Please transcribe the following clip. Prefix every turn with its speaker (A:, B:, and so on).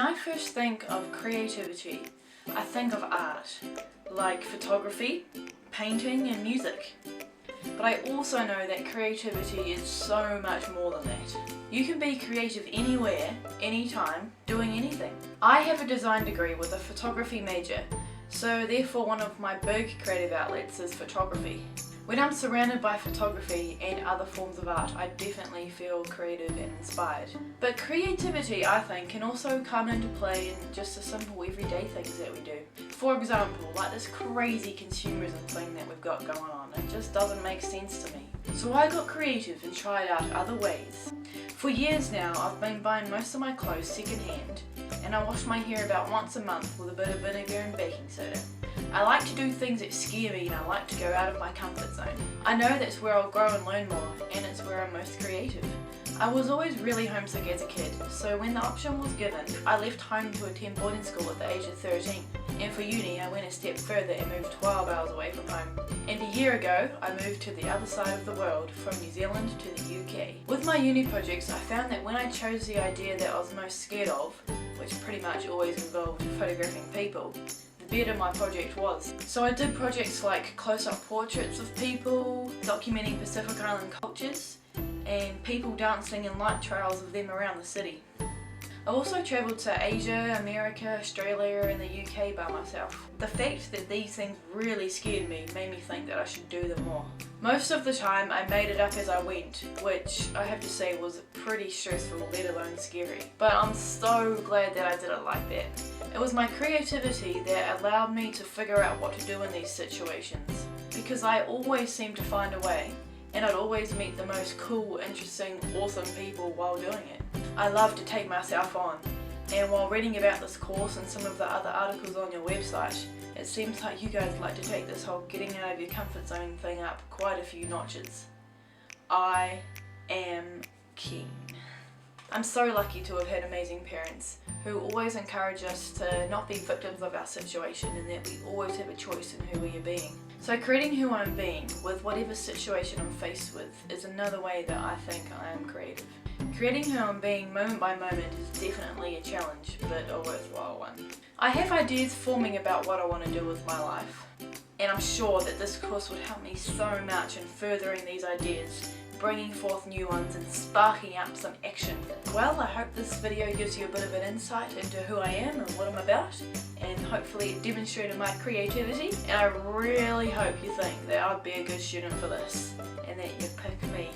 A: I first think of creativity, I think of art, like photography, painting and music. But I also know that creativity is so much more than that. You can be creative anywhere, anytime, doing anything. I have a design degree with a photography major, so therefore one of my big creative outlets is photography. When I'm surrounded by photography and other forms of art, I definitely feel creative and inspired. But creativity, I think, can also come into play in just the simple everyday things that we do. For example, like this crazy consumerism thing that we've got going on. It just doesn't make sense to me. So I got creative and tried out other ways. For years now, I've been buying most of my clothes secondhand, and I wash my hair about once a month with a bit of vinegar and baking soda. I like to do things that scare me and I like to go out of my comfort zone. I know that's where I'll grow and learn more, and it's where I'm most creative. I was always really homesick as a kid, so when the option was given, I left home to attend boarding school at the age of 13. And for uni, I went a step further and moved 12 hours away from home. And a year ago, I moved to the other side of the world, from New Zealand to the UK. With my uni projects, I found that when I chose the idea that I was most scared of, which pretty much always involved photographing people, the better my project was. So I did projects like close-up portraits of people, documenting Pacific Island cultures, and people dancing in light trails of them around the city. I also travelled to Asia, America, Australia and the UK by myself. The fact that these things really scared me made me think that I should do them more. Most of the time I made it up as I went, which I have to say was pretty stressful, let alone scary. But I'm so glad that I did it like that. It was my creativity that allowed me to figure out what to do in these situations, because I always seemed to find a way, and I'd always meet the most cool, interesting, awesome people while doing it. I love to take myself on, and while reading about this course and some of the other articles on your website, it seems like you guys like to take this whole getting out of your comfort zone thing up quite a few notches. I am keen. I'm so lucky to have had amazing parents who always encourage us to not be victims of our situation, and that we always have a choice in who we are being. So creating who I'm being with whatever situation I'm faced with is another way that I think I am creative. Creating who I'm being moment by moment is definitely a challenge, but a worthwhile one. I have ideas forming about what I want to do with my life, and I'm sure that this course would help me so much in furthering these ideas, bringing forth new ones and sparking up some action. Well, I hope this video gives you a bit of an insight into who I am and what I'm about, and hopefully it demonstrated my creativity, and I really hope you think that I'd be a good student for this and that you pick me.